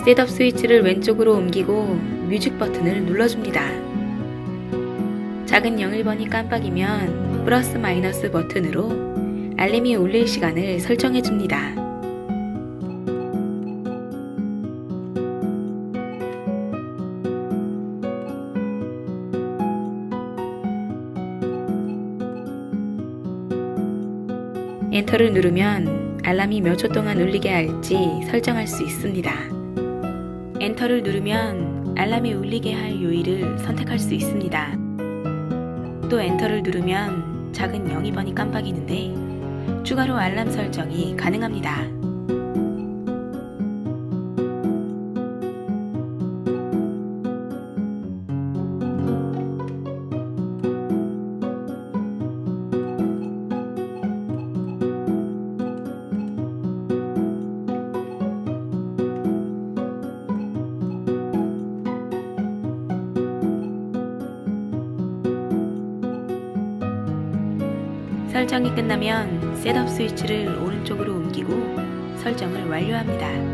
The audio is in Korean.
셋업 스위치를 왼쪽으로 옮기고 뮤직 버튼을 눌러줍니다. 작은 01번이 깜빡이면 플러스 마이너스 버튼으로 알림이 울릴 시간을 설정해줍니다. 엔터를 누르면 알람이 몇 초 동안 울리게 할지 설정할 수 있습니다. 엔터를 누르면 알람이 울리게 할 요일을 선택할 수 있습니다. 또 엔터를 누르면 작은 02번이 깜빡이는데 추가로 알람 설정이 가능합니다. 설정이 끝나면 셋업 스위치를 오른쪽으로 옮기고 설정을 완료합니다.